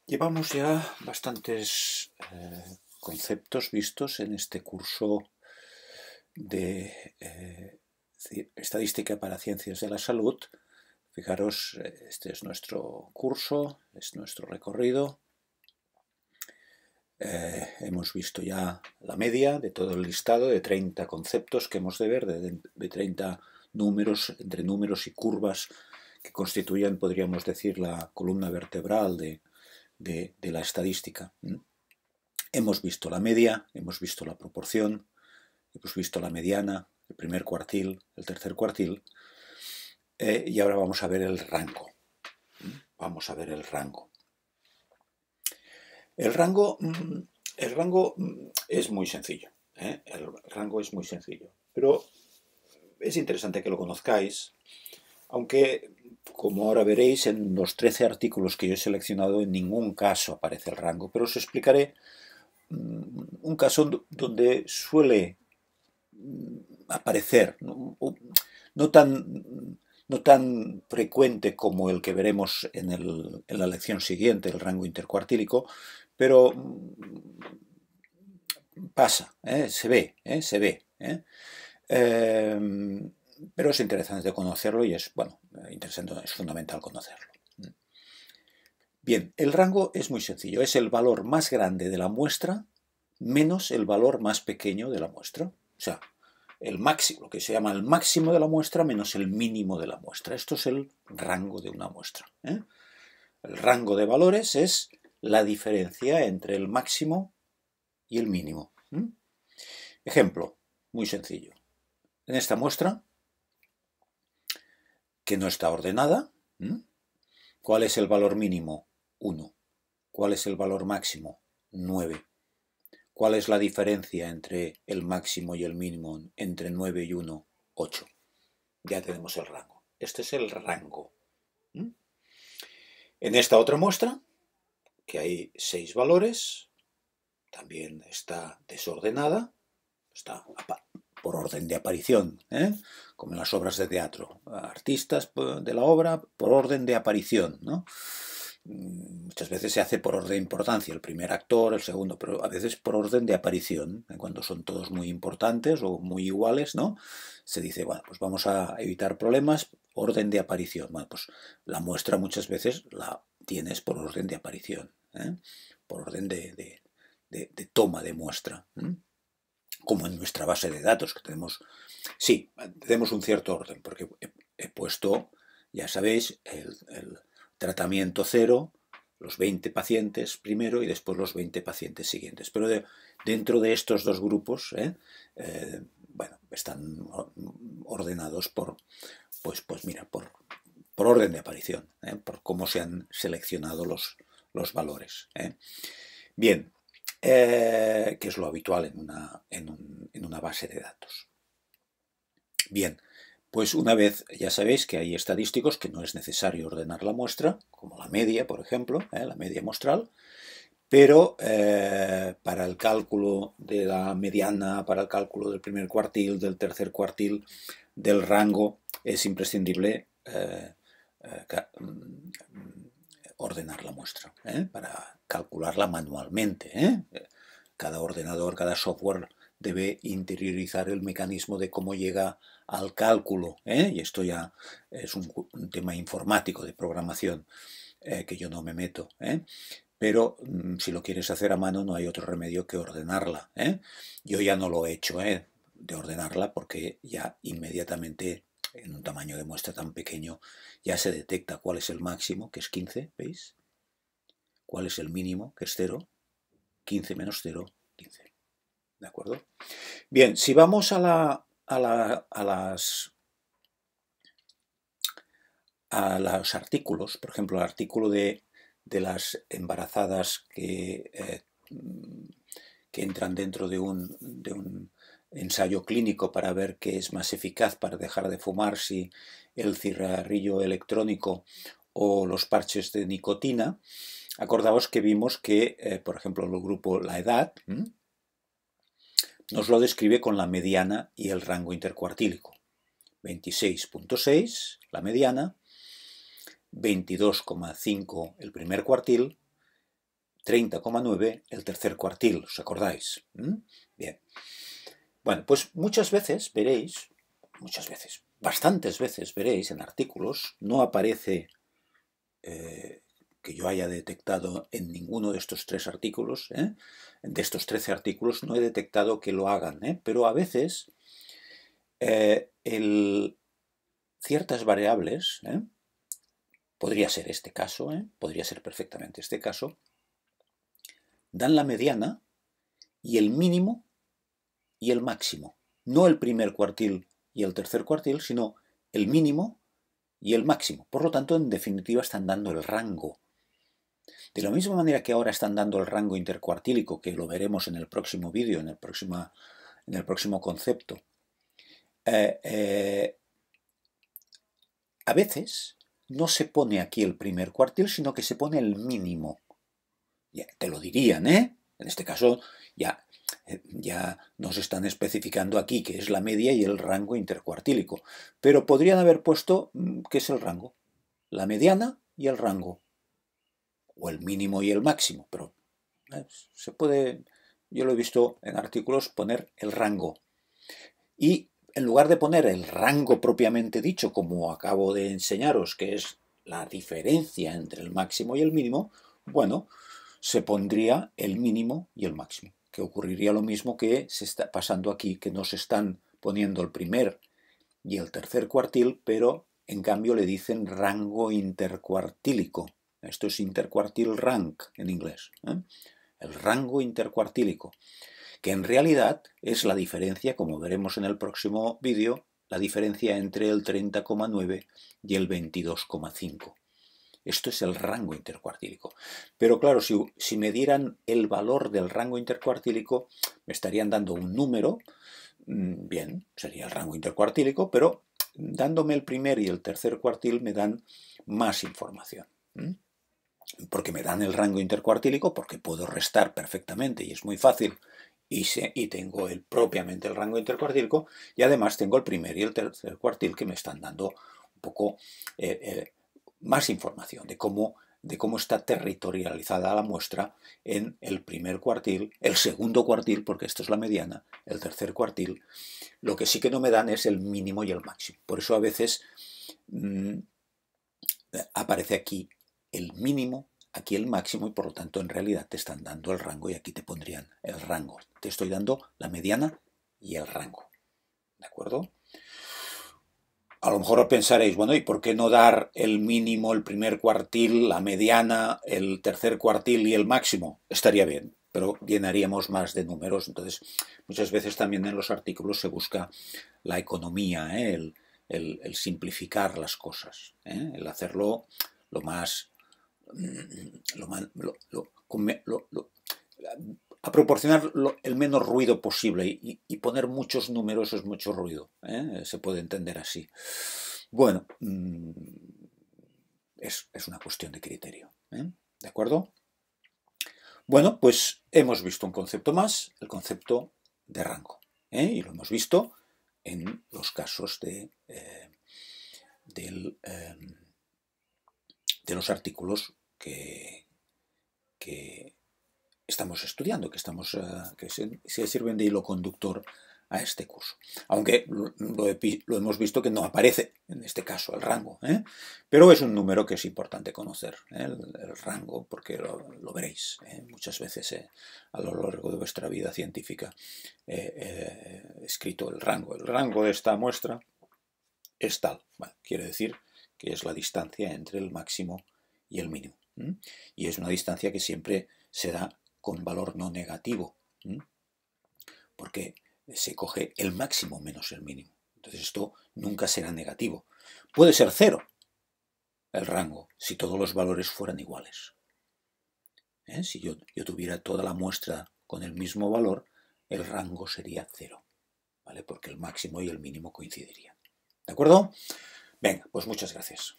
Llevamos ya bastantes conceptos vistos en este curso de Estadística para Ciencias de la Salud. Fijaros, este es nuestro curso, es nuestro recorrido. Hemos visto ya la media de todo el listado de 30 conceptos que hemos de ver, de 30 números, entre números y curvas que constituyen, podríamos decir, la columna vertebral de la estadística. Hemos visto la media, hemos visto la proporción, hemos visto la mediana, el primer cuartil, el tercer cuartil, y ahora vamos a ver el rango. Vamos a ver el rango. El rango es muy sencillo. El rango es muy sencillo, pero es interesante que lo conozcáis, aunque, como ahora veréis, en los 13 artículos que yo he seleccionado en ningún caso aparece el rango, pero os explicaré un caso donde suele aparecer, no tan frecuente como el que veremos en la lección siguiente, el rango intercuartílico, pero pasa, se ve. Pero es interesante conocerlo y es interesante, es fundamental conocerlo. Bien, el rango es muy sencillo, es el valor más grande de la muestra menos el valor más pequeño de la muestra. O sea, el máximo, lo que se llama el máximo de la muestra menos el mínimo de la muestra. Esto es el rango de una muestra. El rango de valores es la diferencia entre el máximo y el mínimo. Ejemplo, muy sencillo. En esta muestra, que no está ordenada, ¿cuál es el valor mínimo? 1. ¿Cuál es el valor máximo? 9. ¿Cuál es la diferencia entre el máximo y el mínimo entre 9 y 1? 8. Ya tenemos el rango. Este es el rango. En esta otra muestra, que hay 6 valores, también está desordenada, está por orden de aparición, como en las obras de teatro. Artistas de la obra por orden de aparición, ¿no? Muchas veces se hace por orden de importancia, el primer actor, el segundo, pero a veces por orden de aparición, cuando son todos muy importantes o muy iguales, ¿no? Se dice, bueno, pues vamos a evitar problemas, orden de aparición. Bueno, pues la muestra muchas veces la tienes por orden de aparición, por orden de toma de muestra, como en nuestra base de datos, que tenemos, sí, tenemos un cierto orden, porque he puesto, ya sabéis, el tratamiento cero, los 20 pacientes primero y después los 20 pacientes siguientes. Pero dentro de estos dos grupos, bueno, están ordenados por, pues mira, por orden de aparición, por cómo se han seleccionado los valores. Bien, que es lo habitual en una base de datos. Bien, pues una vez ya sabéis que hay estadísticos que no es necesario ordenar la muestra, como la media, por ejemplo, la media muestral, pero para el cálculo de la mediana, para el cálculo del primer cuartil, del tercer cuartil, del rango, es imprescindible ordenar la muestra, para calcularla manualmente. Cada ordenador, cada software debe interiorizar el mecanismo de cómo llega al cálculo, y esto ya es un tema informático de programación que yo no me meto, pero si lo quieres hacer a mano no hay otro remedio que ordenarla. Yo ya no lo he hecho, de ordenarla, porque ya inmediatamente en un tamaño de muestra tan pequeño ya se detecta cuál es el máximo, que es 15, ¿veis? Cuál es el mínimo, que es 0, 15 menos 0, 15. ¿De acuerdo? Bien, si vamos a los artículos, por ejemplo, el artículo de las embarazadas que entran dentro de un ensayo clínico para ver qué es más eficaz para dejar de fumar, si el cigarrillo electrónico o los parches de nicotina. Acordaos que vimos que, por ejemplo, el grupo La Edad nos lo describe con la mediana y el rango intercuartílico. 26,6 la mediana, 22,5 el primer cuartil 30,9 el tercer cuartil, ¿os acordáis? Bien. Bueno, pues muchas veces veréis, bastantes veces veréis en artículos, no aparece que yo haya detectado en ninguno de estos 3 artículos, de estos 13 artículos, no he detectado que lo hagan, pero a veces ciertas variables, podría ser este caso, podría ser perfectamente este caso, dan la mediana y el mínimo y el máximo. No el primer cuartil y el tercer cuartil, sino el mínimo y el máximo. Por lo tanto, en definitiva, están dando el rango. De la misma manera que ahora están dando el rango intercuartílico, que lo veremos en el próximo vídeo, en el próximo concepto, a veces no se pone aquí el primer cuartil, sino que se pone el mínimo. Ya, te lo dirían, En este caso ya nos están especificando aquí que es la media y el rango intercuartílico. Pero podrían haber puesto qué es el rango. La mediana y el rango. O el mínimo y el máximo. Pero se puede, yo lo he visto en artículos, poner el rango. Y en lugar de poner el rango propiamente dicho, como acabo de enseñaros, que es la diferencia entre el máximo y el mínimo, bueno, se pondría el mínimo y el máximo, que ocurriría lo mismo que se está pasando aquí, que no se están poniendo el primer y el tercer cuartil, pero en cambio le dicen rango intercuartílico. Esto es intercuartil rank en inglés, el rango intercuartílico, que en realidad es la diferencia, como veremos en el próximo vídeo, la diferencia entre el 30,9 y el 22,5. Esto es el rango intercuartílico. Pero claro, si me dieran el valor del rango intercuartílico, me estarían dando un número, bien, sería el rango intercuartílico, pero dándome el primer y el tercer cuartil me dan más información. Porque me dan el rango intercuartílico, porque puedo restar perfectamente y es muy fácil, y tengo propiamente el rango intercuartílico, y además tengo el primer y el tercer cuartil que me están dando un poco más información de cómo está territorializada la muestra en el primer cuartil, el segundo cuartil, porque esto es la mediana, el tercer cuartil. Lo que sí que no me dan es el mínimo y el máximo. Por eso a veces aparece aquí el mínimo, aquí el máximo, y por lo tanto en realidad te están dando el rango y aquí te pondrían el rango. Te estoy dando la mediana y el rango. ¿De acuerdo? A lo mejor pensaréis, bueno, ¿y por qué no dar el mínimo, el primer cuartil, la mediana, el tercer cuartil y el máximo? Estaría bien, pero llenaríamos más de números. Entonces, muchas veces también en los artículos se busca la economía, el simplificar las cosas, el hacerlo lo más... a proporcionar el menos ruido posible, y poner muchos números es mucho ruido, se puede entender así. Bueno, es una cuestión de criterio, ¿de acuerdo? Bueno, pues hemos visto un concepto más, el concepto de rango, y lo hemos visto en los casos de los artículos que estamos estudiando, que se sirven de hilo conductor a este curso. Aunque lo hemos visto que no aparece en este caso el rango, pero es un número que es importante conocer, el rango, porque lo veréis muchas veces a lo largo de vuestra vida científica escrito el rango. El rango de esta muestra es tal. Bueno, quiere decir que es la distancia entre el máximo y el mínimo. Y es una distancia que siempre se da con valor no negativo, porque se coge el máximo menos el mínimo. Entonces esto nunca será negativo. Puede ser 0 el rango si todos los valores fueran iguales. Si yo tuviera toda la muestra con el mismo valor, el rango sería 0, ¿vale? Porque el máximo y el mínimo coincidirían. ¿De acuerdo? Venga, pues muchas gracias.